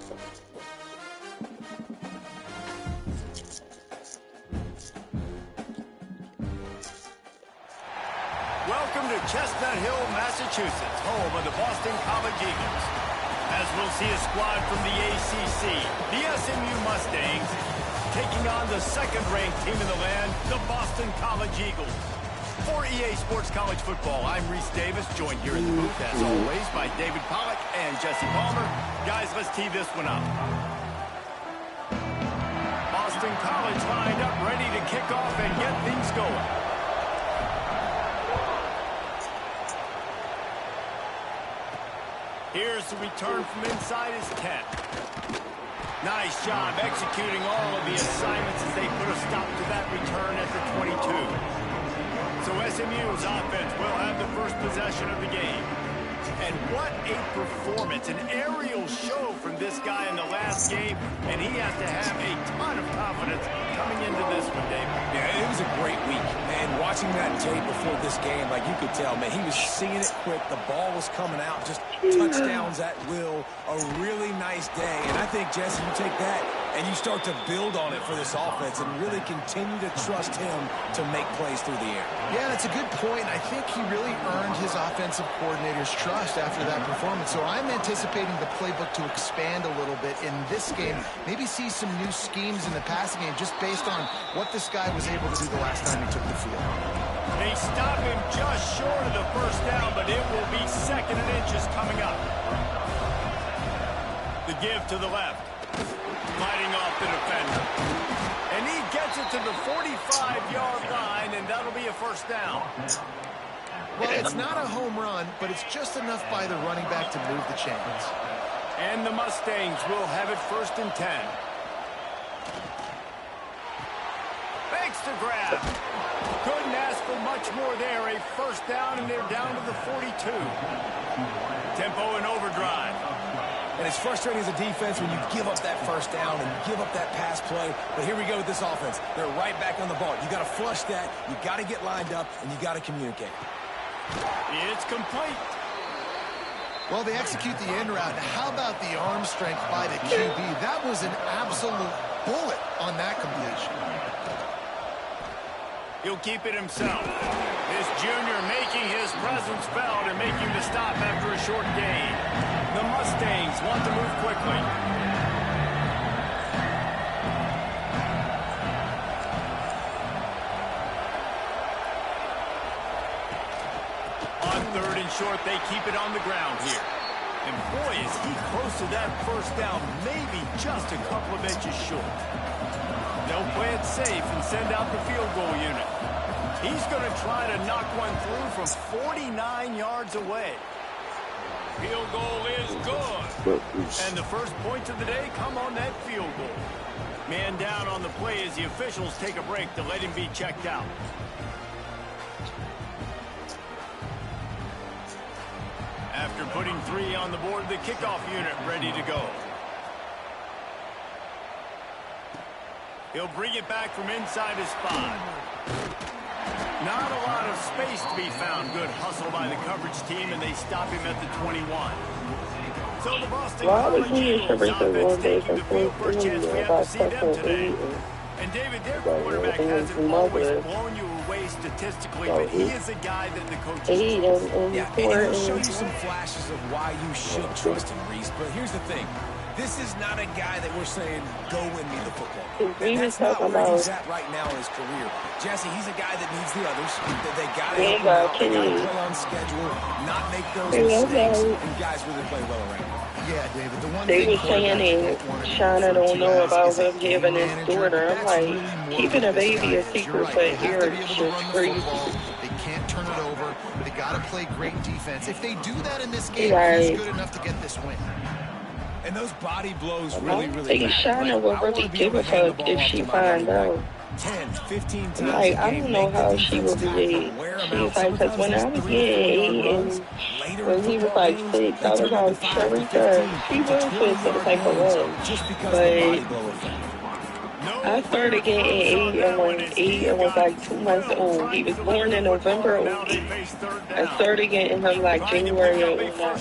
Welcome to Chestnut Hill, Massachusetts, home of the Boston College Eagles. As we'll see a squad from the ACC, the SMU Mustangs, taking on the second-ranked team in the land, the Boston College Eagles. For EA Sports College Football, I'm Reese Davis, joined here in the booth, as always, by David Pollack and Jesse Palmer. Guys, let's tee this one up. Boston College lined up, ready to kick off and get things going. Here's the return from inside his 10. Nice job executing all of the assignments as they put a stop to that return at the 22. So SMU's offense will have the first possession of the game. And what a performance, an aerial show from this guy in the last game, and he has to have a ton of confidence coming into this one, Dave. Yeah, it was a great week, and watching that tape before this game, like you could tell, man, he was seeing it quick, the ball was coming out, just touchdowns at will, a really nice day, and I think, Jesse, you take that and you start to build on it for this offense and really continue to trust him to make plays through the air. Yeah, that's a good point. I think he really earned his offensive coordinator's trust after that performance. So I'm anticipating the playbook to expand a little bit in this game. Maybe see some new schemes in the passing game just based on what this guy was able to do the last time he took the field. They stop him just short of the first down, but it will be second and inches coming up. The give to the left. Fighting off the defender. And he gets it to the 45-yard line, and that'll be a first down. Well, it's not a home run, but it's just enough by the running back to move the chains. And the Mustangs will have it first and 10. Fakes to grab. Couldn't ask for much more there. A first down, and they're down to the 42. Tempo and overdrive. And it's frustrating as a defense when you give up that first down and give up that pass play. But here we go with this offense. They're right back on the ball. You got to flush that. You got to get lined up, and you got to communicate. It's complete. Well, they execute the end route. How about the arm strength by the QB? That was an absolute bullet on that completion. He'll keep it himself. This junior making his presence felt and making the stop after a short gain. The Mustangs want to move quickly. On third and short, they keep it on the ground here. And boy, is he close to that first down, maybe just a couple of inches short. They'll play it safe and send out the field goal unit. He's going to try to knock one through from 49 yards away. Field goal is good. And the first points of the day come on that field goal. Man down on the play as the officials take a break to let him be checked out. After putting 3 on the board, the kickoff unit ready to go. He'll bring it back from inside his spot. Not a lot of space to be found. Good hustle by the coverage team, and they stop him at the 21. So the Boston College Eagles offense taking the field. First chance we have to see them today. And David, their quarterback hasn't always blown you away statistically, but he is a guy that the coaches trust. Yeah, and he'll show you some flashes of why you should trust him, Reese. But here's the thing. This is not a guy that we're saying, go win me the football. And that's not where he's at right now in his career. Jesse, he's a guy that needs the others. They got to help him out. They got to play on schedule, not make those mistakes, and guys really play well around him. Yeah, David, the one they were saying that Shauna don't know about him having his daughter. I'm like, keeping a baby a secret, but here it's just crazy. They can't turn it over. They got to play great defense. If they do that in this game, he's good enough to get this win. And those body blows really Shauna will really give a fuck if she find out. 10, 15 times like, I don't know how she will behave. She's like, because when I was getting 8 and when he was like 6, I was like, Sharika, she will feel some type of way. But I started getting 8 and when 8 and was like 2 months old. He was born in November of 08. I started getting him like January of 09.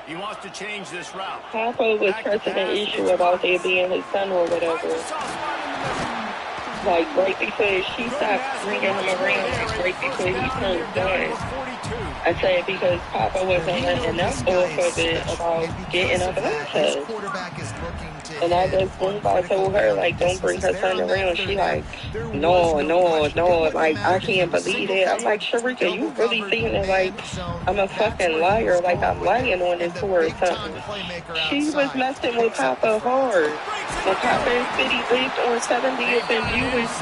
He wants to change this route. Papa was pressing an issue about there being his son or whatever. Like, right before she stopped bringing him around, like, right before he turned one. I said because Papa wasn't letting them off of it about getting a blood test. And I just went by told her, like, don't bring her son around. She like, no. Like, I can't believe it. I'm like, Sharika, you really thinking like I'm a fucking liar? Like, I'm lying on this for or something. She was messing with Papa hard. When Papa and City lived on 70th and Jewish,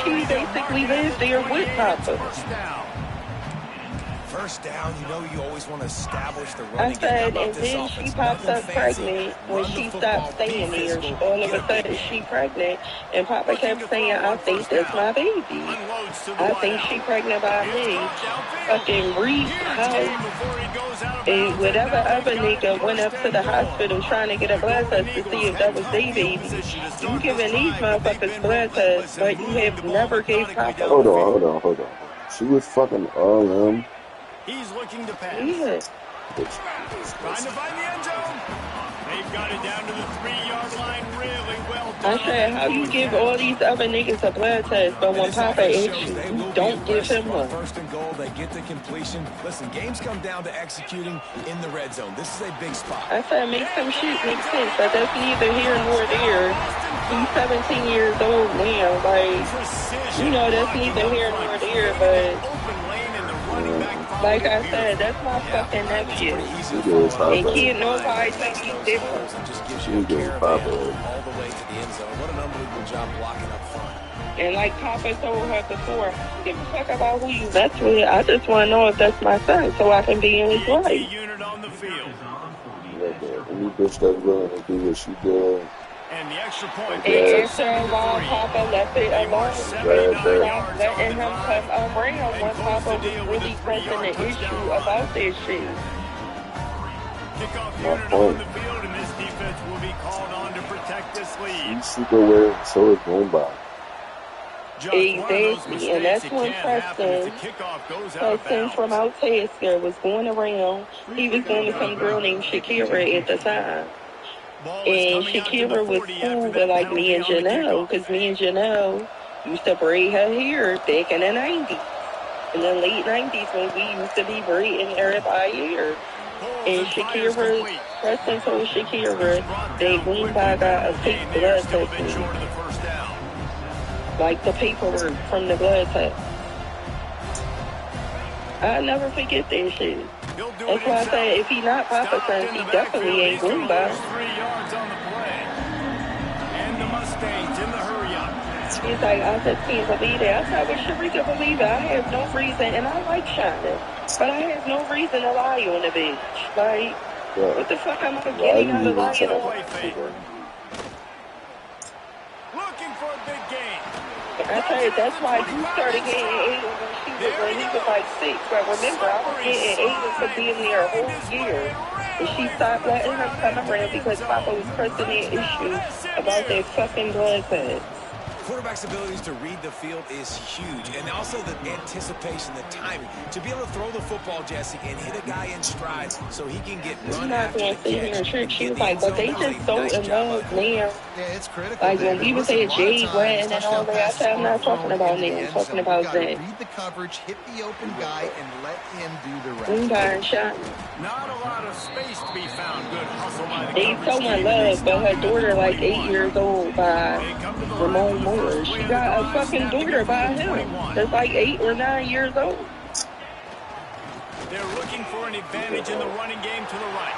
she basically lived there with Papa. First down, you know you always want to establish the run. I said, and then she pops up pregnant when she stopped staying there. All of a sudden, she pregnant, and Papa kept saying, I think that's my baby. I think she pregnant by me. Fucking Reese House and whatever other nigga went up to the hospital trying to get a blood test to see if that was their baby. You giving these motherfuckers blood tests, but you have never gave Papa. Hold on. She was fucking all them. He's looking to pass. Yeah. Trying to find the end zone. They've got it down to the 3-yard line. Really well done. I said, how you give all these other niggas a blood test, but when Papa asks you, you don't give him one? First and goal, they get the completion. Listen, games come down to executing in the red zone. This is a big spot. I said, make some shit make sense, but that's neither here nor there. He's 17 years old now. Like, you know, that's neither here nor there, but like I said, that's my fucking nephew. And can't nobody think he's different. She gives Papa all the way to the end zone. What an unbelievable job blocking up front. And like Papa told her before, give a fuck about who you mess with. I just want to know if that's my son so I can be in his life. Any bitch that's willing to do what she did. And the extra point. And after a while, Papa left it alone. Stop letting him come around when Papa was really pressing the issue about this shit. Kickoff unit on the field, and this defense will be called on to protect this lead. She's super weird, so is Boomba. Exactly, and that's when Preston from Altasker was going around. He was going with some girl named Shakira at the time. And Shakira was cool with like me and Janelle, because me and Janelle used to braid her hair back in the 90s. In the late 90s when we used to be braiding everybody's hair. And Preston told Shakira that Greenback got a fake blood test. Like the paperwork from the blood test. I'll never forget that shit. That's why I say if he not Papa son, he definitely ain't Greenback. 3 yards on the play. And the Mustangs in the hurry-up. He's like, I just can't believe it. I said, well, Sharika believe it. I have no reason, and I like China, but I have no reason to lie on the bitch. Like, what the fuck am I getting out of lying on? Looking for a big game. I said, that's why you started getting Aiden when he was like 6. But remember, I was getting Aiden for being there a whole year. And she stopped letting him come around because Papa was pressing the issue about their fucking blood test. Quarterback's abilities to read the field is huge, and also the anticipation, the timing. To be able to throw the football, Jesse, and hit a guy in stride so he can get run after the catch. She was like, but they just so in love now. Yeah, it's critical. Like when we was at Jade Wetton and all that, I said, I'm not talking about now, I'm talking about that. Read the coverage, hit the open guy, and let him do the rest. Shot. Not a lot of space to be found. Good hustle by the they so in love, but her daughter like 8 years old by Ramon Moore. She got a fucking daughter by him that's like 8 or 9 years old. They're looking for an advantage in the running game to the right.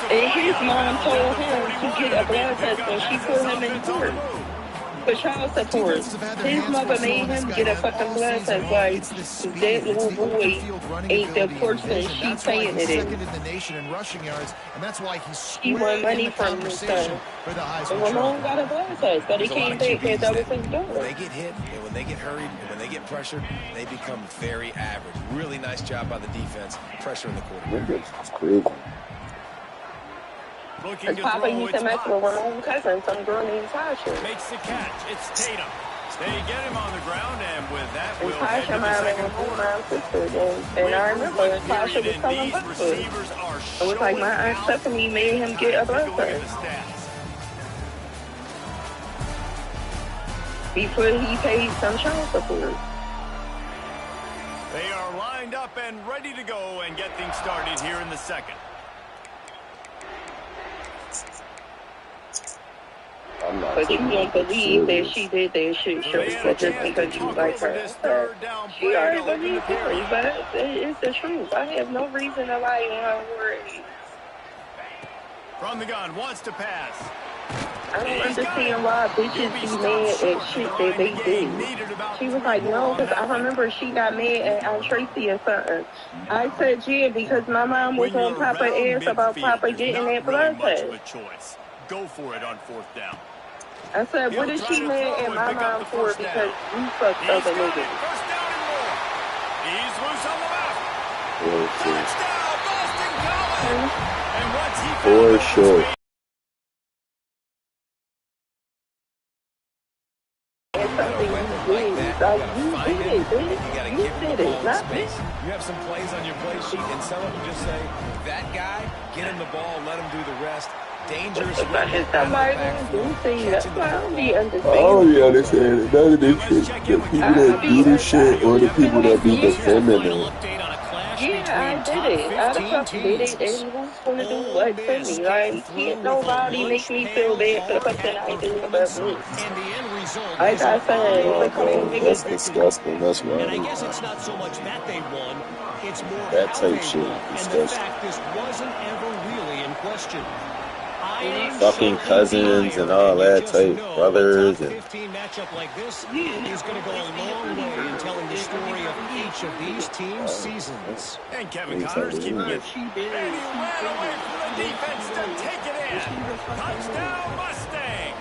And his mom told him to get a blood test when she put him in court for child support. His mother made him get a fucking blood test. Like, that little boy ain't the person she's saying it is. He won money from his son. And Ramon got a blood test, but he came back and that was his daughter. When they get hit, and when they get hurried, and when they get pressured, they become very average. Really nice job by the defense, pressuring the quarterback. That's crazy. His Papa used to mess with Ramon's cousin, some girl named Tasha. Makes the catch. It's Tatum. They get him on the ground, and with that, And we'll head Tasha to the second my quarter. sister, and I remember Tasha was telling about it. It was like my Aunt Stephanie made him get a blood test before he paid some child support. They are lined up and ready to go and get things started here in the second. But you don't believe that she did that shit just because you like her. She already believed it, but it's the truth. I have no reason to lie on her word. From the gun, wants to pass. I don't understand why bitches be mad at shit that they did. She was like, no, because I remember she got mad at Aunt Tracy or something. I said, yeah, because my mom was on Papa ass about Papa getting that blood test. Go for it on fourth down. I said, what is she mad at my mom for? Because you fucked other niggas. First down and more. He's loose on the left. Touchdown, Boston College. And once he for sure. And something you did, like you did it, bitch. You did it, not me. You have some plays on your play sheet, and some of them just say, that guy, get him the ball, let him do the rest. Dangerous. Somebody gonna do things. That's why I don't be understanding. Oh yeah, they said none of this shit. The people that do this shit or the people that be defending it. Yeah, I did it. I the fuck did it, and who's gonna do what to me? Like, can't nobody make me feel bad for the person I do but me. Like I said, Oh, it's a couple bro, that's niggas. disgusting. That's why. And I guess it's not so much that they won, it's more That how type they shit won. is And the disgusting. fact this wasn't ever really in question. Fucking cousins and all that type, brothers and 15 matchup like this is going to go a long way in telling the story of each of these teams' seasons. And Kevin Connors keeping it. And he ran away from the defense to take it in. Touchdown, Mustangs.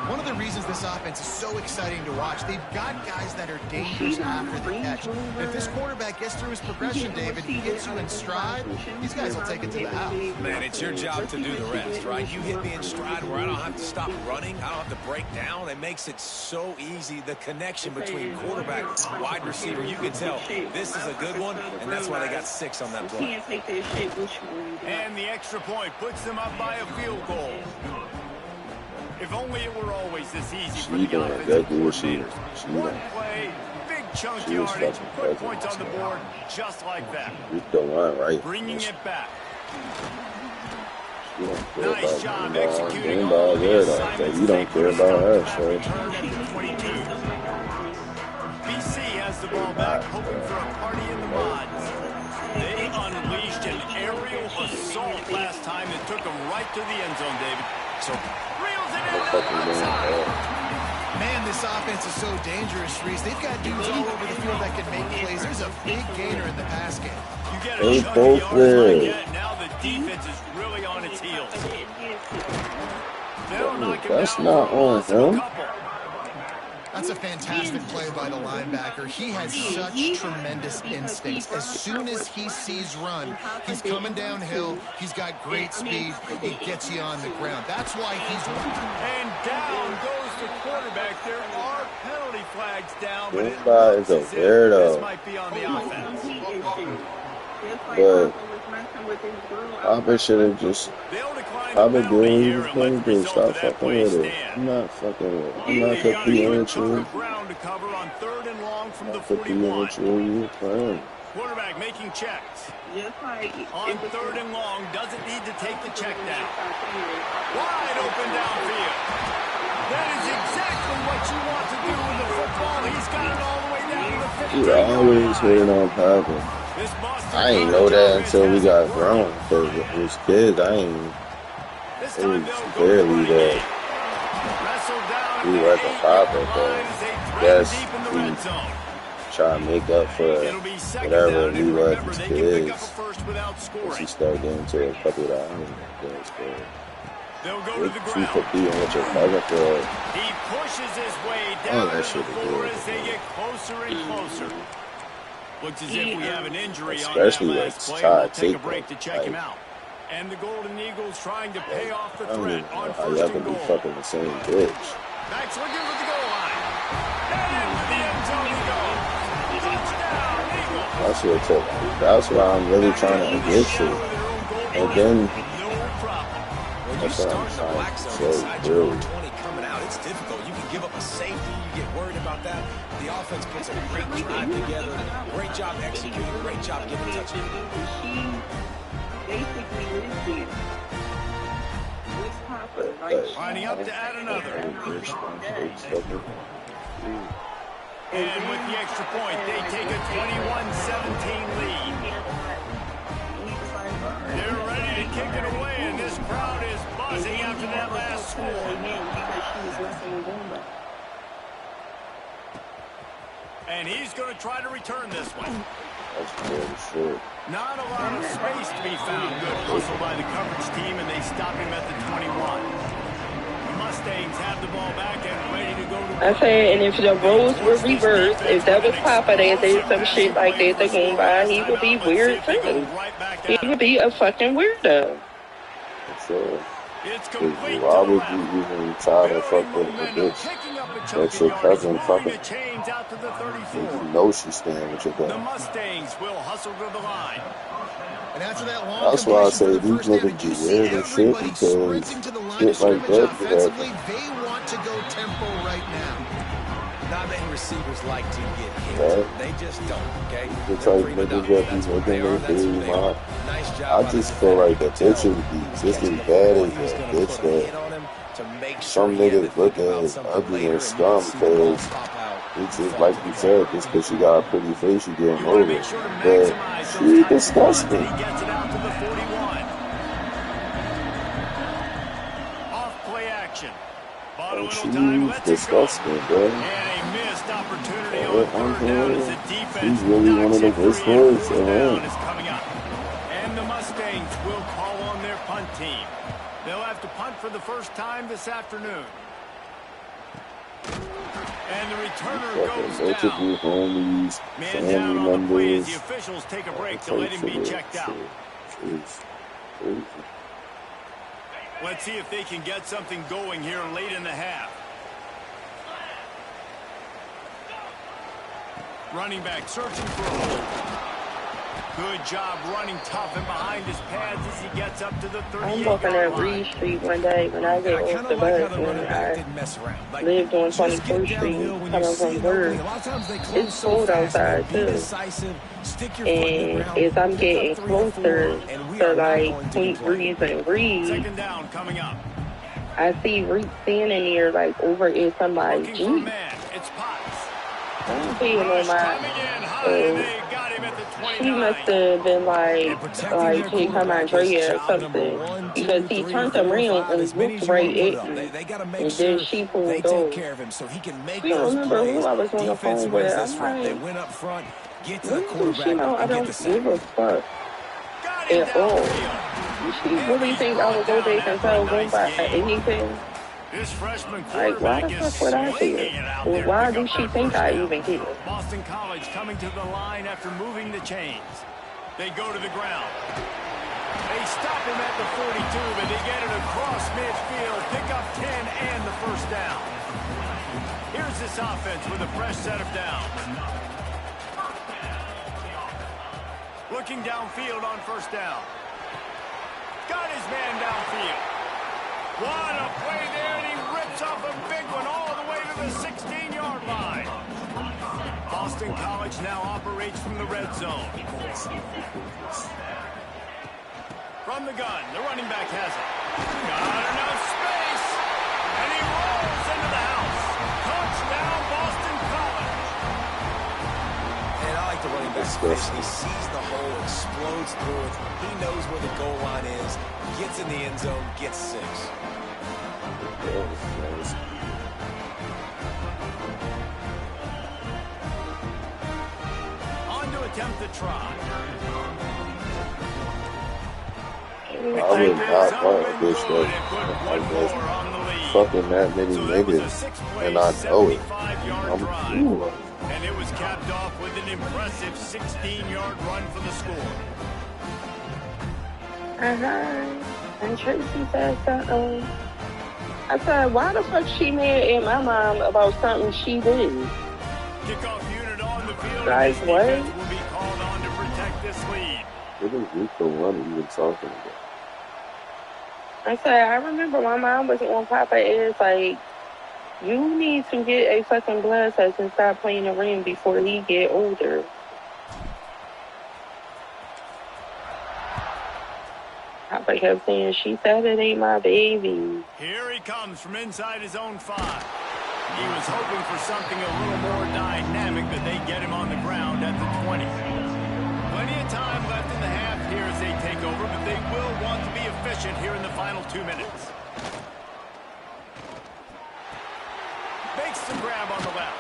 One of the reasons this offense is so exciting to watch, they've got guys that are dangerous after the catch. If this quarterback gets through his progression, David, he gets you in stride, these guys will take it to the house. Man, it's your job to do the rest, right? You hit me in stride where I don't have to stop running. I don't have to break down. It makes it so easy. The connection between quarterback and wide receiver, you can tell this is a good one, and that's why they got 6 on that play. And the extra point puts them up by a field goal. If only it were always this easy for the offensive coordinators. One play, big chunk yardage, put points on the board just like that. you the one, right? Bringing it back. You don't care Nice about job game executing ball all the good. assignments. You don't care about us, That right? return at the 22. BC has the ball back, hoping for a party in the mods. They unleashed an aerial assault last time that took them right to the end zone, David. So reels it in to the right side. Man, this offense is so dangerous, Reese. They've got dudes all over the field that can make plays. There's a big gainer in the pass game. You get They a chunk both of yards like there. that, now the defense is really on its heels. They'll knock him That's down not for a loss of a on him. couple. That's a fantastic play by the linebacker. He has such tremendous instincts. As soon as he sees run, he's coming downhill. He's got great speed. He gets you on the ground. That's why he's And down goes the quarterback. There are penalty flags down, but it Simba looks is a as if weirdo. this might be on the offense. But Papa should have just. They'll decline I've the been penalty doing here what and he's let supposed the to do. result Stop of that fucking play with it. stand. I'm not fucking with it. I'm They not got a competing good with chunk you. of ground to cover on 3rd and long from the Competing 41. with you. You playing. Quarterback making checks. On 3rd and long, doesn't need to take the check down. Wide open downfield. That is exactly what you want to do with the football. He's got it all the way down to the 50. You always hitting on Papa. I ain't know that until we got grown. Cause as kids, I ain't. It was barely that we wasn't Papa, but yes, we try to make up for whatever we was as kids. Once you start getting to a couple of the games, They'll go to the you ground. competing with your cousin for He pushes his way down that to the shit is floor good. as they get closer and closer. Looks as if we have an injury on Especially that like last play. try We'll to take a take break to that, check him like, out. And the Golden Eagles trying to pay off the I don't even threat know on how y'all 1st can and be goal. fucking the same bitch. Backs looking for the goal line. And into the end zone he goes. Touchdown, Eagles. That's what I'm really trying to get to. And then, when you start in the black zone inside your own 20 coming out, it's difficult. You can give up a safety. You get worried about that. The offense puts a great drive together. Great job executing. Great job getting touches. Lining up to add another. And with the extra point, they take a 21-17 lead. They're ready to kick it away, and this crowd is buzzing after that last score. And he's going to try to return this one. That's very short. Not a lot of space to be found. Good hustle by the coverage team, and they stop him at the 21. The Mustangs have the ball back and ready to go to I said, and if the roles were reversed, if that was Papa that did some shit like that to go by, he would be weird too. He would be a fucking weirdo. Why would you even try to fuck with a bitch? That's your cousin fucking. You know she's staying with your The dad. Mustangs will hustle to the line. And after that long That's why I say completion these for the first down, niggas you be see weird and shit everybody because sprinting to the line of shit like scrimmage that be offensively. happening. They want to go tempo right now. Not many receivers like to get hit. Right. They just don't, okay? The type niggas that be making their big mind. I just feel like the bitches be just as bad as a bitch that some niggas look at ugly and scum because it's just like you said, just because she got a pretty face, you getting over it. But she disgusting. He gets it out to the 41. Off play action. Bought a little time. Let's Disgusting, bro. And a missed opportunity on third down as the defense. She's really one of the worst players around. Is coming up. And the Mustangs will call on their punt team. They'll have to punt for the first time this afternoon. And the returner goes down. Interview homies, Man family down on the play as members. the officials take a break to let him be checked out. Let's see if they can get something going here late in the half. Running back searching for a hole. Good job running tough and behind his pads as he gets up to the 38-yard line. I'm walking at Reed Street one day when I get off the bus and I lived on 24th Street coming from work. It's cold outside too. And as I'm getting closer to like Point Breeze and Reed, Second down coming up. I see Reed standing there like over in somebody's Looking for a Jeep. man. It's Potts. I'm feeling on Coming in high. They got him at the 29. She must have been like he come Andrea or something because he turned around and looked right at me. And then she pulled over. You don't remember who I was on the phone with. I'm like, went up front, get to what the does quarterback, she know? I and get don't the give a fuck at all. She really think I would go back and tell one by anything? This freshman Like, why the quarterback is fuck would I swinging care? it out Or there. why Pick do up she that think first I down. even care? Boston College coming to the line after moving the chains. They go to the ground. They stop him at the 42, but they get it across midfield. Pick up 10 and the first down. Here's this offense with a fresh set of downs. Looking downfield on first down. Got his man downfield. What a play there, and he rips off a big one all the way to the 16-yard line. Boston College now operates from the red zone. From the gun, the running back has it. Got enough space, and he rolls into the house. Touchdown, Boston College. And I like the running back. He sees the hole, explodes through it. He knows where the goal line is, gets in the end zone, gets 6. On to attempt the try. I would not want a bitch that fucking that many niggas, and I know it. I'm cool. And it was capped off with an impressive 16-yard run for the score. And Tracy said something. I said, why the fuck she mad at my mom about something she did? Kickoff unit on the field. Like, what? Will be called on to protect this lead. What is Rico one even talking about? I said, I remember my mom was on Papa is like, you need to get a fucking blood test and stop playing the ring before he get older. Papa kept saying, she said it ain't my baby. Here he comes from inside his own 5. He was hoping for something a little more dynamic, but they get him on the ground at the 20. Plenty of time left in the half here as they take over, but they will want to be efficient here in the final 2 minutes. Makes the grab on the left.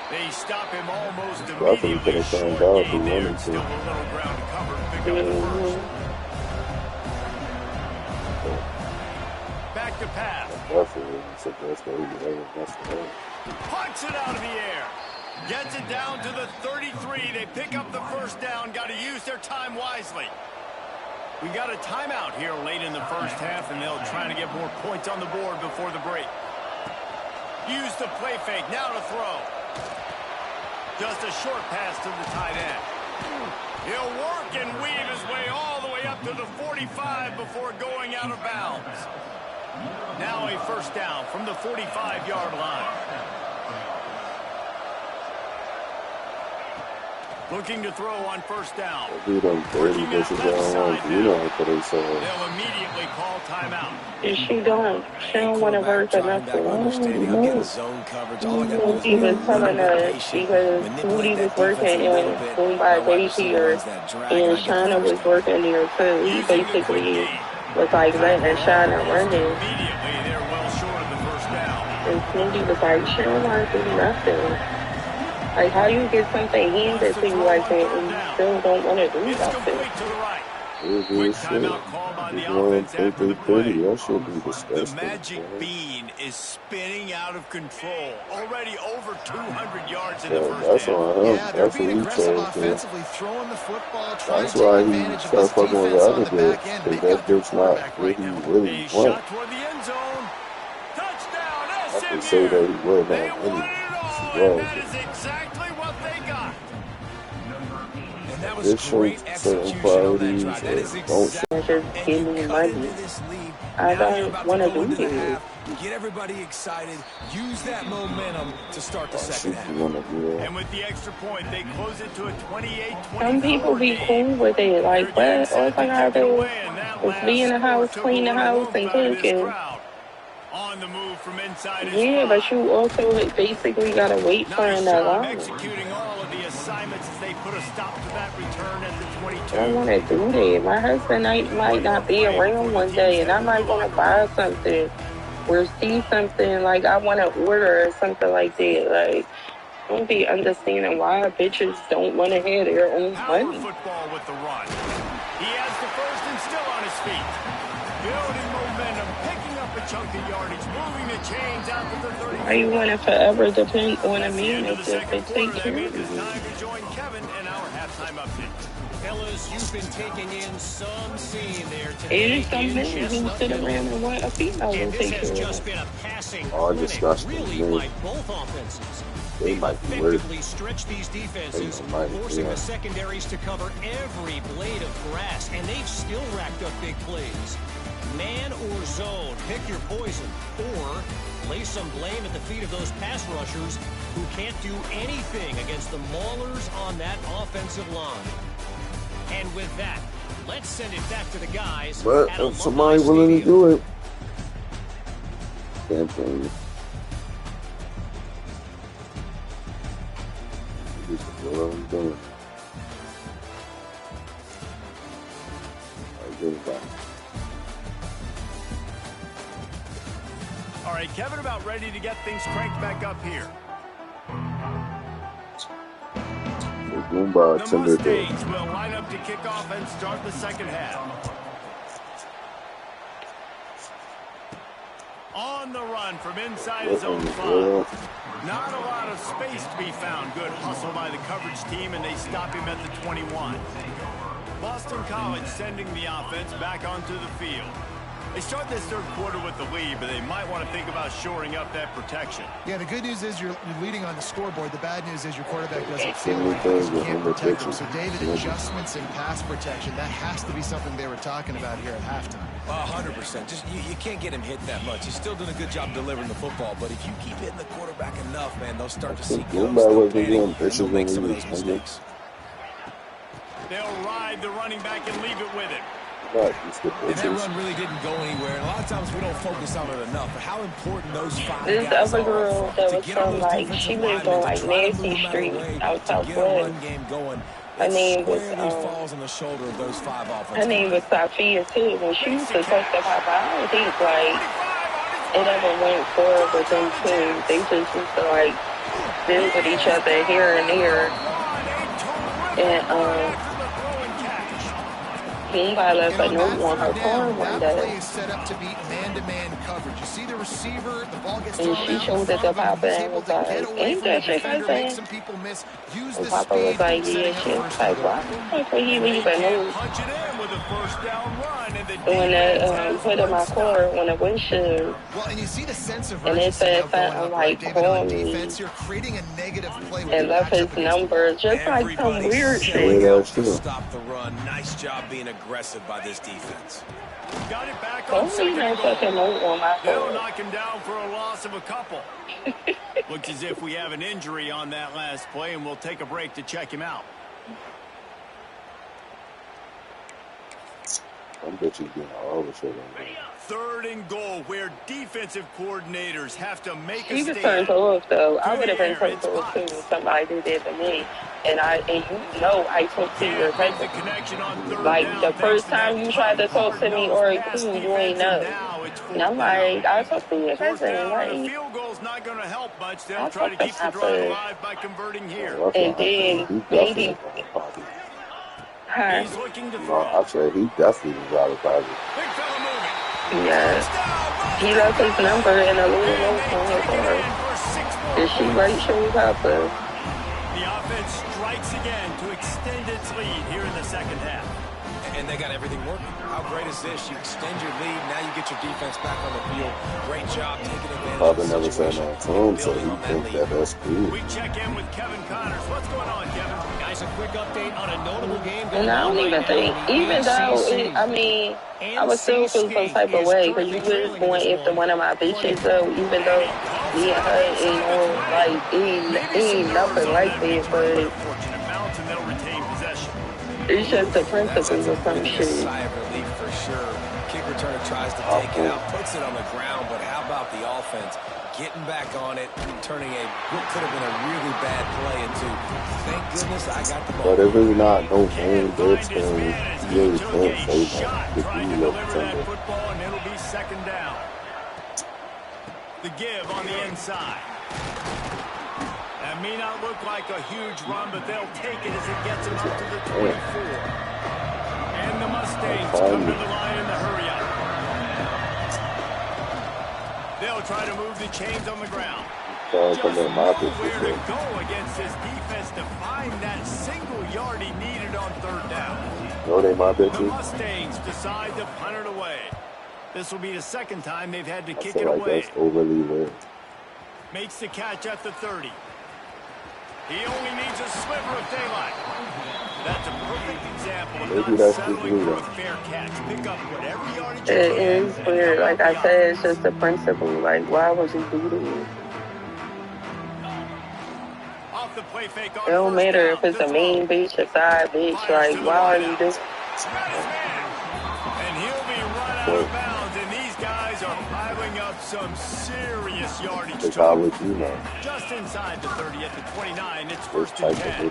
They stop him almost immediately. Short game there. Still a little ground to cover. Pick up the first. Back to pass. Punts it out of the air. Gets it down to the 33. They pick up the first down. Got to use their time wisely. We got a timeout here late in the first half, and they'll try to get more points on the board before the break. Use the play fake. Now to throw. Just a short pass to the tight end. He'll work and weave his way all the way up to the 45 before going out of bounds. Now a first down from the 45-yard line. Looking to throw on first down. They'll immediately call timeout. And she don't want to work enough to He was telling us because Moody was working in Boom by Daycare and Shauna was working there too. He basically was like letting Shauna run it. And Cindy was like, she don't want to do nothing. Like, how you get something handed to you like that and you still don't want to do nothing? Quick timeout call by the offense after the play. The magic bean is spinning out of control. Already over 200 yards in the first half. Yeah, they're being aggressive offensively, throwing the football, trying to take advantage of this defense on the back end. They've got the quarterback right now. A shot toward the end zone. Touchdown, SMU! Say that he would They have won it all, and that is exactly what they got. And that was great execution on that drive. That is exactly. Just give me money. I don't want to do this. Get everybody excited. Use that momentum to start the second half. And with the extra point, they close it to a 28-24. Some people be cool with it. Like, what? All I gotta do is be in the house, clean the house, and cooking. On the move from inside his but you also basically gotta wait for that long. Executing all of the assignments as they put a stop to that return at the 22. I don't want to do that. My husband might not be around one day, and I might want to buy something or see something like I want to order or something like that. Like, don't be understanding why bitches don't want to have their own money. Football with the run. He has the first and still on his feet. Building momentum, picking up a chunk of yardage, moving the chains out to the 30. Why you want to forever depend on a man if they take care of you? It's time to join Kevin and our halftime update. Fellas, you've been taking in some scene there today. And some men who sit around and want a female to take care of just been a passing really by both offenses. They might be effectively stretch these defenses, forcing the secondaries to cover every blade of grass, and they've still racked up big plays. Man or zone, pick your poison, or lay some blame at the feet of those pass rushers who can't do anything against the maulers on that offensive line. And with that, let's send it back to the guys. But if somebody willing to do it, can't blame you. What I'm doing. I get it back. All right, Kevin, about ready to get things cranked back up here. The Mustangs will line up to kick off and start the second half. On the run from inside his own 5. Not a lot of space to be found. Good hustle by the coverage team, and they stop him at the 21. Boston College sending the offense back onto the field. They start this third quarter with the lead, but they might want to think about shoring up that protection. Yeah, the good news is you're leading on the scoreboard. The bad news is your quarterback doesn't feel like it because you can't protect him. So, David, adjustments in pass protection, that has to be something they were talking about here at halftime. 100%. Just you can't get him hit that much. He's still doing a good job delivering the football, but if you keep hitting the quarterback enough, man, they'll start to see ghosts. They'll panic, and they'll make some of those mistakes. They'll ride the running back and leave it with him. And that run really didn't go anywhere. And a lot of times we don't focus on it enough. But how important those 5 this guys other girl that was from, like, she lived on, like, Nancy Street out Southwest. Her name was, her name was Sophia, too. When she used to talk to Papa, I don't think, like, it ever went forward with them, too. They just used to, like, deal with each other here and there. And, he left a note on her phone one day. Set up to beat man-to-man coverage. You see the receiver, the ball gets and she showed it to Papa and was like, ain't that your cousin? And Papa was like, yeah. She was like, why the fuck would he leave a note? When they put in my car on the windshield, and it said something like, call me, and left his number, just like some weird shit. Stop the run. Nice job being aggressive by this defense. Got it back on second goal. They'll knock him down for a loss of a couple. Looks as if we have an injury on that last play, and we'll take a break to check him out. I'm bet you getting all the shit on that. 3rd and goal, where defensive coordinators have to make a statement. He was stand. turned off, though. I would have been turned off, too, if somebody did that to me. And you know I talk to your cousin. Like, the first time you tried to talk to me or cool, you ain't know. And I'm like, I talk to your cousin. Like, field goal's not going to help much. They'll try to keep the drive alive by converting here. And then maybe... He's looking to throw. I said he definitely was out of pocket. Big fella moving. Yes. He left his number in a little note on his car. Did she write shows up? The offense strikes again to extend its lead here in the second half. And they got everything working. How great is this? You extend your lead. Now you get your defense back on the field. Great job taking advantage of the never said that to him, so he thinks that's cool. We check in with Kevin Connors. What's going on, Kevin? Guys, a quick update on a notable game. And I don't even think, even though, I would still feel some type of way, because you was going after one of my bitches, so even though me and her, ain't nothing like that, but it's just the principles of some shit. Sigh of relief for sure. Kick returner tries to take it out, puts it on the ground, but how about the offense? Getting back on it, turning what could have been a really bad play into, thank goodness I got the ball. But if it's not no game, it's going you really can't say that. Trying to deliver that football, and it'll be second down. The give on the inside. That may not look like a huge run, but they'll take it as it gets them up to the 24. And the Mustangs come to the line in the hurry-up. They'll try to move the chains on the ground. Just nowhere to go against this defense to find that single yard he needed on 3rd down. The Mustangs decide to punt it away. This will be the second time they've had to kick it away. That's overly rare. Makes the catch at the 30. He only needs a sliver of daylight. That's a perfect example of not settling for a fair catch. Pick up whatever yardage you can. It is weird. Like I said, it's just the principle. Like, why would you do this? Off the play fake on it don't matter if it's a mean bitch, a side bitch. Like, why are you doing? And he'll be run out of bounds. And these guys are piling up some serious yardage. Just inside the 30 at the 29, it's 1st and 10.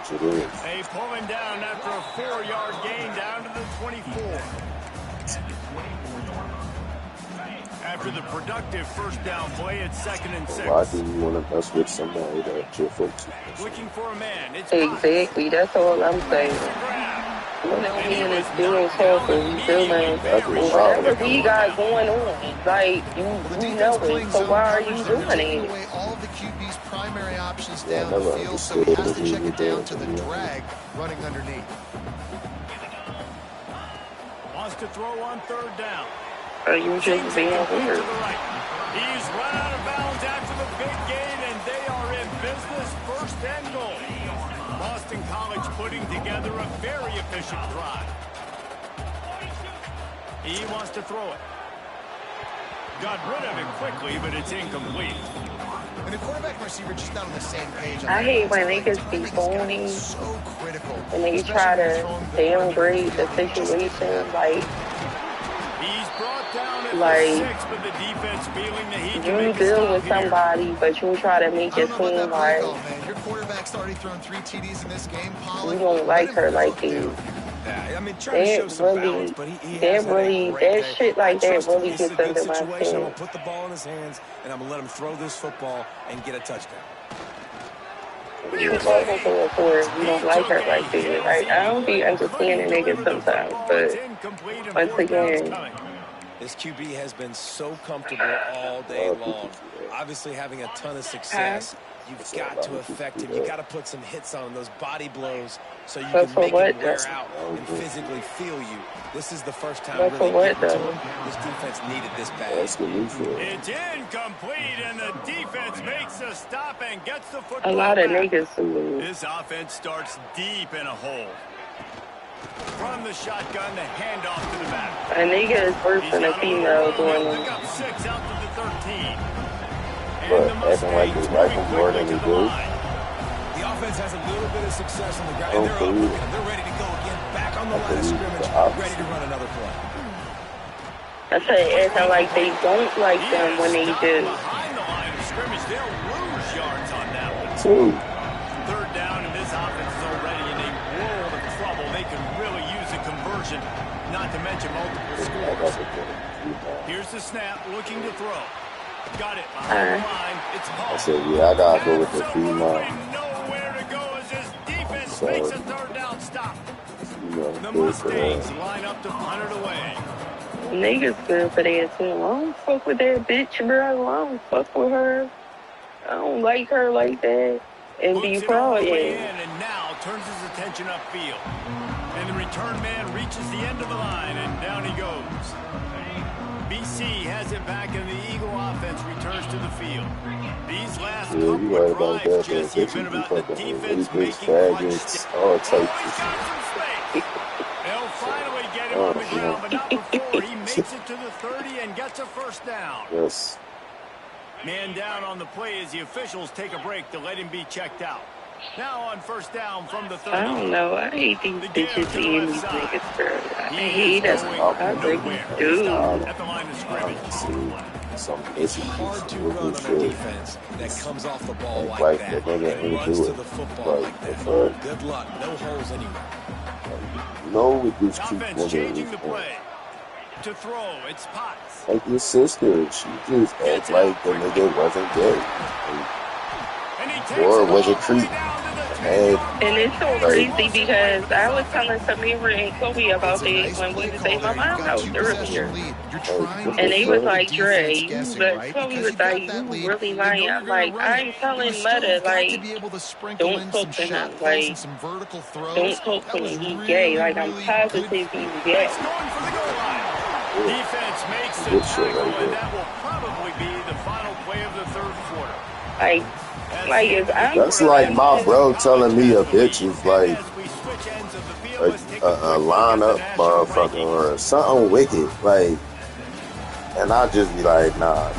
They pull him down after a 4-yard gain down to the 24. After the productive 1st down play, it's 2nd and 6. Why do you want to mess with somebody that you're focusing on? Looking for a man. It's exactly. That's all I'm saying. You know, me and this dude talking, feeling whatever we got going on. Like, you know it, so why are you doing it? All of the QB's primary options down the field, so he has to check it down to the drag running underneath. Wants to throw on 3rd down. So you just being weird. He's run out of bounds after the big gain, and they are in business. First and goal. Boston College putting together a very efficient drive. He wants to throw it. Got rid of it quickly, but it's incomplete. And the quarterback and receiver just not on the same page. I hate when niggas be phony and they try to downgrade the situation. Like, he's brought down at like 6, but the defense feeling that he you can make deal with somebody, but you try to make it seem like your quarterback's already thrown 3 TDs in this game. you don't like her like you. Yeah, I mean, trying to show some balance, but he has that shit like that really gets under my I'm skin. gonna put the ball in his hands, and I'm gonna let him throw this football and get a touchdown. You love her for it for you don't like her like that. Like, I don't be understanding niggas sometimes, but once again, this QB has been so comfortable all day long. Obviously having a ton of success. You've got to affect him. You've got to put some hits on him, those body blows, so you can make him wear out and physically feel you. This is the first time really getting to him. This defense needed this bad. It's incomplete, and the defense makes a stop and gets the football a lot of back. niggas lose. This offense starts deep in a hole. From the shotgun, the handoff to the back. A nigga is worse than a female doing Pick up 6 out to the 13. But acting like it's rifle more than he do. The offense has a little bit of success on the ground, and they're up again. They're ready to go again, back on the line of scrimmage, ready to run another play. I say acting like they don't like them when they do. Behind the line of scrimmage, they'll lose yards on that one. 2. Third down, and this offense is already in a world of trouble. They can really use a conversion, not to mention multiple scores. Here's the snap, looking to throw. Got it behind the line. It's I said, yeah, I gotta go with the female. Nowhere to go as this defense So, makes a third down stop. The Mustangs line up to punt it away. Niggas good for that too. I don't fuck with that bitch, bro. I don't fuck with her. I don't like her like that. And be proud, yeah. And now turns his attention upfield. And the return man reaches the end of the line, and down he goes. BC has it back, and the Eagle offense returns to the field. These last couple of drives, Jesse, have been about the defense making clutch. Oh, it's like They'll finally get him on the ground, but not before he makes it to the 30 and gets a first down. Yes. Man down on the play as the officials take a break to let him be checked out. Now on first down from the 30. I don't know. I hate these bitches seeing these niggas, bro. I hate them. I really do. At the line of scrimmage. It's hard to run on a defense that comes off the ball like that and runs to the football like that. Good luck. No holes anywhere. No, with this Offense changing the play. To throw, it's Potts. like your sister, she just act like the nigga wasn't good. Or was a creep. And it's so crazy because I was telling Samira and Chloe about that when we was at my mom's house earlier. And they was like, Dre, but Chloe was like, you really lying. I'm like, I ain't telling Mother, like, don't talk to him. Like, don't talk to him. He's gay. Like, I'm positive he's gay. Defense makes the tackle, and that will probably be the final play of the third quarter. Like if I'm that's like my bro telling me a bitch is like a line-up motherfucker or something wicked, like, and I just be like, nah.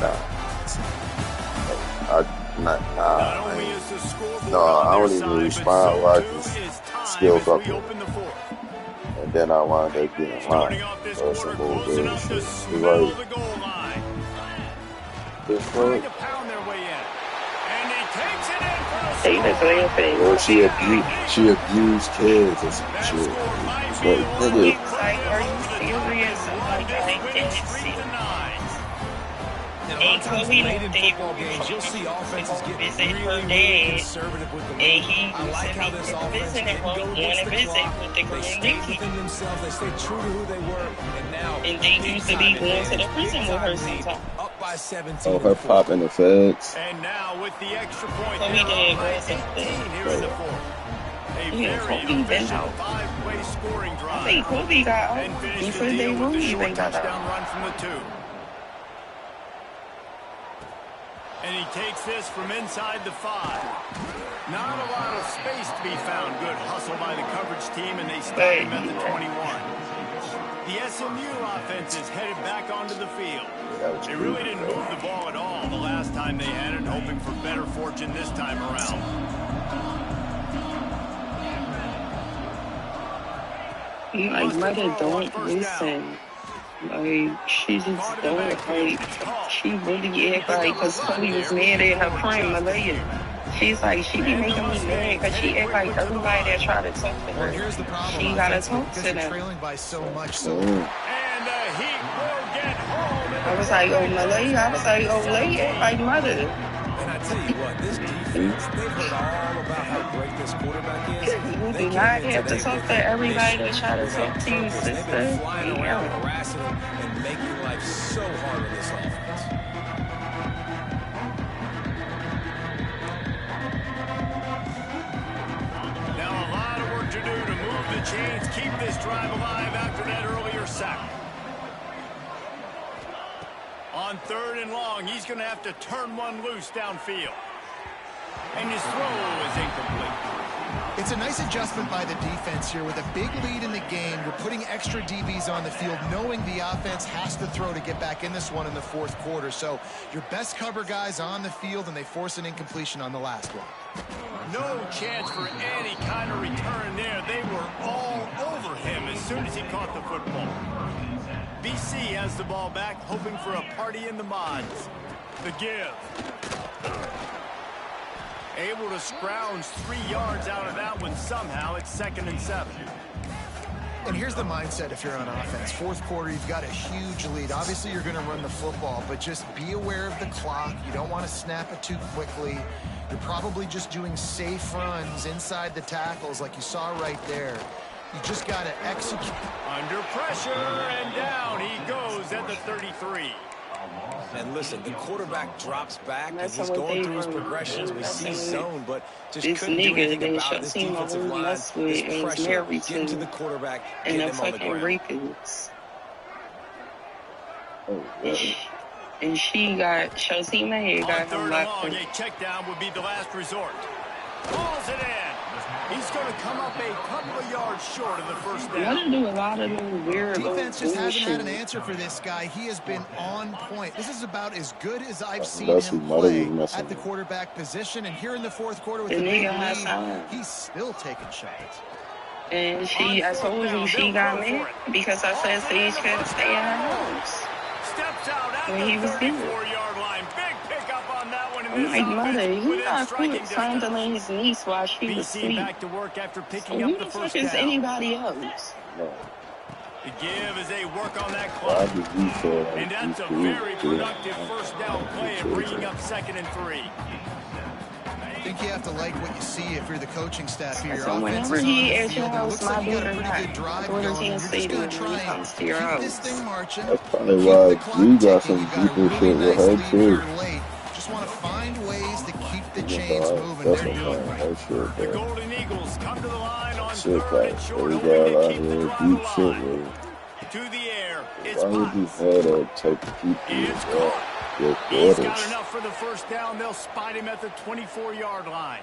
No, I don't even respond. I just still fuck with it. And then I wind up getting lined or some bullshit. It's like, or she abused kids or some shit. Like, nigga. are you serious? And Chloe Late in football games, you'll see offenses get really conservative with the ball. I like how this offense can go against the clock. They stay within themselves. They stay true to who they were. And now, they used to be going to the prison with her sometimes. Up by 17. Oh, her popping the feds. And now with the extra point, Chloe did here in the fourth. A very efficient five-play scoring drive. Chloe got and finished the deal with the short touchdown run from the 2. And he takes this from inside the 5. Not a lot of space to be found. Good hustle by the coverage team, and they stop him at the 21. The SMU offense is headed back onto the field. They really didn't move the ball at all the last time they had it, hoping for better fortune this time around. Like, mother don't listen. Like, she just don't, like, she really act like, because Cody was mad at her friend, Malaya. She's like, she be making me mad because she act like everybody that try to talk to her. Well, here's the problem. She got to talk to them. Trailing by so much, so... And the Heat will get home. I was like, oh, Malaya. I was like, oh, Lay act like mother. And I tell you what, this defense, they've heard all about how great this quarterback is. You do not have to talk to everybody that try to talk to you, sister. They've been flying around, harassing them, and making life so hard on this offense. Chains keep this drive alive after that earlier sack. On 3rd and long, he's going to have to turn one loose downfield. And his throw is incomplete. It's a nice adjustment by the defense here. With a big lead in the game, you're putting extra DBs on the field, knowing the offense has to throw to get back in this one in the 4th quarter. So your best cover guys on the field, and they force an incompletion on the last one. No chance for any kind of return there. They were all over him as soon as he caught the football. BC has the ball back, hoping for a party in the mods. The give. Able to scrounge 3 yards out of that one somehow. It's 2nd and 7. And here's the mindset if you're on offense. 4th quarter, you've got a huge lead. Obviously, you're going to run the football, but just be aware of the clock. You don't want to snap it too quickly. You're probably just doing safe runs inside the tackles like you saw right there. You just got to execute. Under pressure, and down he goes at the 33. And listen, the quarterback drops back as he's going through his progressions. We see zone, but just couldn't do anything about it. This defensive line, this pressure, getting to the quarterback, getting him on the ground. And she got, Shazima here got him locked in. A check down would be the last resort. Pulls it in. He's going to come up a couple of yards short of the first down. You got to do a lot of weird defense just hasn't had an answer for this guy. He has been on point. This is about as good as I've seen him play at the quarterback position. And here in the 4th quarter with the big lead, he's still taking shots. And I told you she got me because I said Sage couldn't stay in her house. Steps out at when he was good. 34-yard line. Big pickup on that one. I'm like, mother, he got quit fondling his niece while she was asleep. Back to work after picking so up who the fuck is anybody else? The give is a work on that clock. And that's a very productive first down play of bringing up 2nd and 3. I think you have to like what you see if you're the coaching staff here. So whenever he at your house, my daughter can't stay there when he comes to your house. That's probably why you got some deeper shit with her too. Just want to find ways to keep the chains moving. They're doing right. The Golden Eagles come to the line on shit, 3rd and short. deep shit, man. To the air. It's why would you have that type of people? He's got enough for the first down. They'll spot him at the 24-yard line.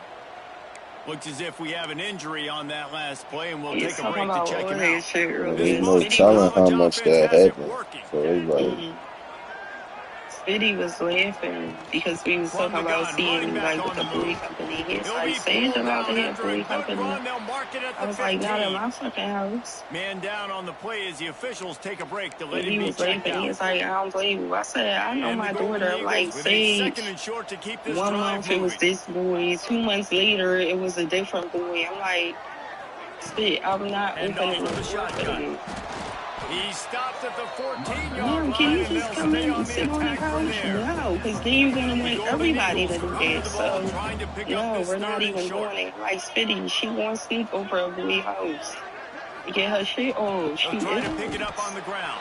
Looks as if we have an injury on that last play, and we'll take a break to check him out. There's no telling how much that happened. So everybody. Spitty was laughing because we was talking about seeing like with the bully company. He's like, Sage about to hit bully company. I was like, not in my fucking house. Man down on the play as the officials take a break to let him he was laughing. He was like, I don't believe you. I said, I know my daughter. Like, Sage, 1 month it was this boy. 2 months later, it was a different boy. I'm like, Spit, I'm not opening the door for you. He stopped at the 14-yard line. Can you just come in and sit on the couch? No, because then you're going to want everybody to do that. So, no, we're not even doing it. Like Spitty, she wants to sleep over a boy house. Get her shit off. She trying to pick it up on the ground.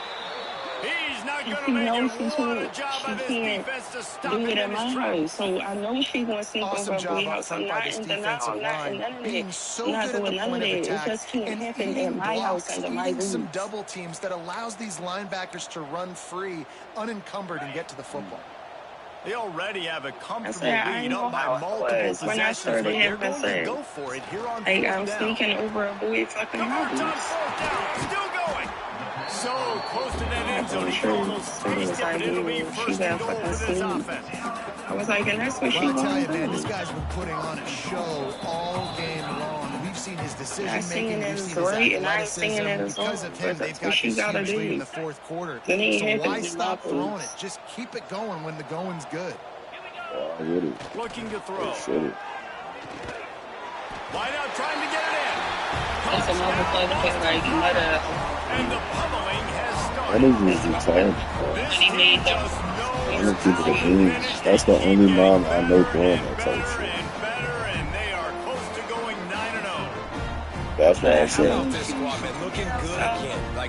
He's not going to make it. What a job by this defense to stop do it him at my house. So I know she wants to sleep over a boy house. I'm not in denial. I'm not in none of that. I'm not doing none of that. It just can't happen at my house under my roof. Some double teams that allows these linebackers to run free, unencumbered, and get to the football. They already have a comfortable I lead know up by how multiple it was when I possessions, but started they're having going to sex. go for it here on Like, I'm fourth down. sneaking over a boy fucking Converts on hobbies. fourth down. Still going. So close to that end zone, he can almost So it taste was it, but like, it'll be she first and got goal fucking for this sneak. offense. I was like, and that's what she Well, I tell gonna you, man, do. this guy's been putting on a show all game long. We've seen his decision-making, we've seen his athleticism. Because of him, they've got this huge lead in the fourth quarter. So why stop throwing it? Just keep it going when the going's good. Looking to throw. Shit. Wide out, trying to get it in. That's another play that was like, And the pummeling has started. That is retired. He made them. I'm gonna keep it a beans. That's the only mom I know doing that type Better shit. and better, and they are close to going 9-0. That's why I say.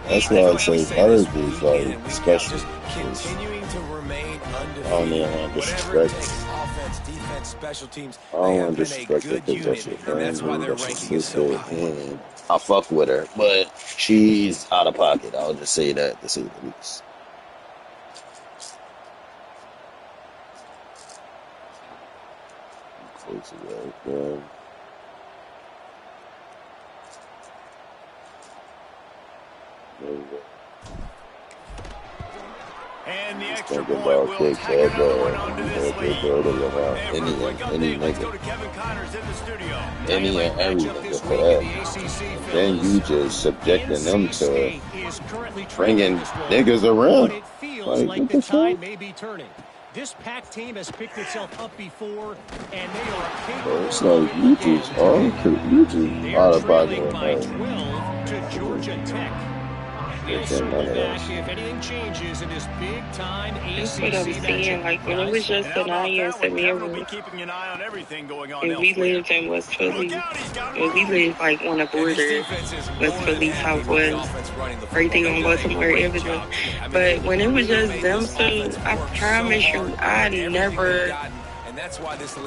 That's why I say Bird is like special. Continuing to remain I don't even want to disrespect. offense, defense, special teams. I don't want to disrespect her because that's your friend. That's why their That's your ranking is so sister. high. And I fuck with her, but she's out of pocket. I'll just say that to say the least. Close it right there. There we go. And the extra Think point about will kicks tack that another one onto this they lead. go to around And for a quick any update, let's go nigga, to Kevin Connors in the studio. any and every nigga for that. Then you just subjecting them to bringing niggas around. It feels Like, like what the the tide fuck? may be turning. This Pac team has picked itself up before, and they are Bro, it's capable like you just you just out of pocket right by now. 12 to Georgia Tech. We'll It's circle none of back that. if anything changes in this big-time That's ACC what I'm saying. matchup. Like, when it was just And the how about Nia and that one? Kevin will be Samira, keeping an eye on everything going on and we elsewhere. lived in West Philly, Look out, he's got and we room. lived like on the border, West Philly, Southwest, right there on Baltimore Avenue. But when it was just them two, I promise you, I never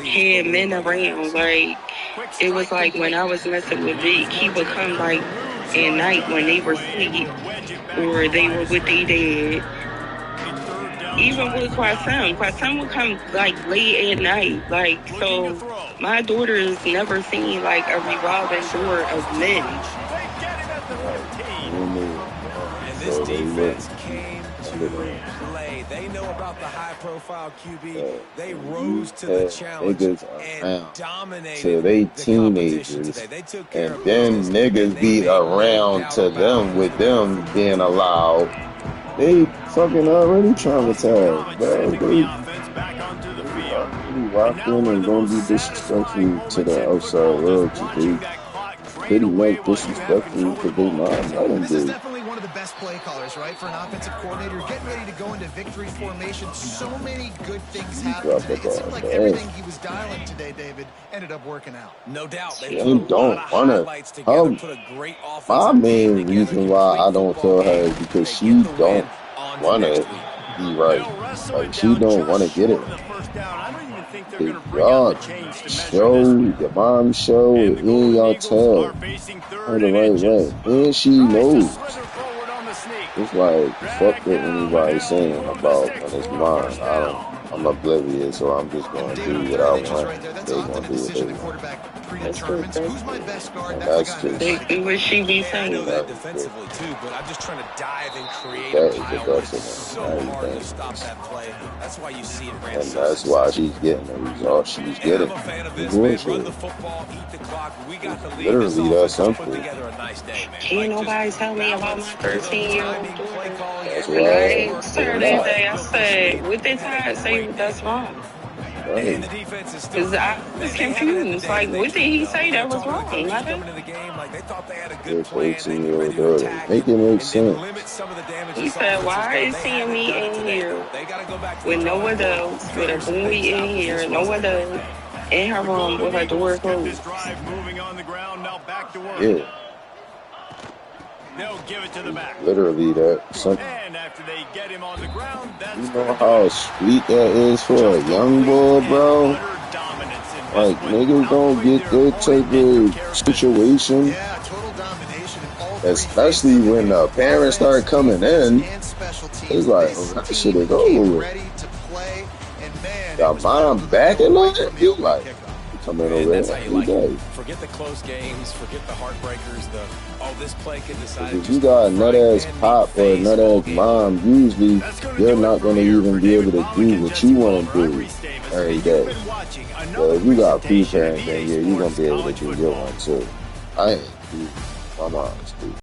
had men around. Like, it was like when I was messing with Vic, he would come like at night when they were asleep or they were with their dad. Even with Kwasam would come like late at night. Like, so my daughters never seen like a revolving door of men. And this defense came to play. They know about the high-profile QB. They rose to the challenge and dominated till they the teenagers, competition today. They took care and of then business, niggas and they be made no around doubt to about them it. with them being allowed. They fucking already traumatized, bro. They already locked in and gonna be disrespectful to the outside world. They pretty much disrespectful to their mom. I don't This is do. definitely one of the best play callers, right? For an offensive coordinator, getting ready to go into victory formation. So many good things happened today. It seemed like everything he was dialing today, David, ended up working out. No doubt. They don't wanna. My main reason why I don't feel her is because she don't wanna be right. Like, she don't wanna get it. Y'all show, your mom show, and y'all tell her the right way. And she knows. It's like, fuck what anybody's saying about when it's mine. I'm oblivious, so I'm just gonna do what I want. They gonna do what they want. That's good. And that's just What she be saying? that defensively too, but I'm just trying to dive and create that a is the pile. best It's so of hard to them. stop that play. That's why you see it ran And so that's why she's getting the results she's And getting. I'm a fan of The this, man. Run the bullshit. football, eat the clock. We got the lead. Literally, This that offense simple. put together a nice day, man. Can't nobody tell me about my balance, 13-year-old timing, play daughter. calling, That's When I why asked her that day, I said, what did Todd say that's wrong? And the defense is still Because I was confused. Like, what did he say that was wrong? coming into the game, like they thought they had a good your plan. They get ready 13-year-old to daughter. attack Make it make and sense. limit some of the damage. He this said, offense why has done. is They seeing haven't me done it in today. here They got to go back to with the no drawing board, adults, with figure a some boy things in out, 'cause here, this no wasn't adult, today. in her room with her door closed? Yeah. They'll give it to the back. Literally that simple. And after they get him on the ground, that's You know how sweet that is for a young boy, bro? Like, niggas don't get that type of situation. Yeah, total domination. Especially when the parents start coming in. It's like, oh, that shit is over with. Ready to play. And man, y'all mom back in that? You like, come in over that's how you like day. it. Forget the close games, forget the heartbreakers, this play could decide. If you got a nut-ass pop or a nut-ass mom, usually you're not going to even be able to do what you want to do every day. So if you got two parents, then yeah, you're going to be able to do your one too. I ain't. My mom's too.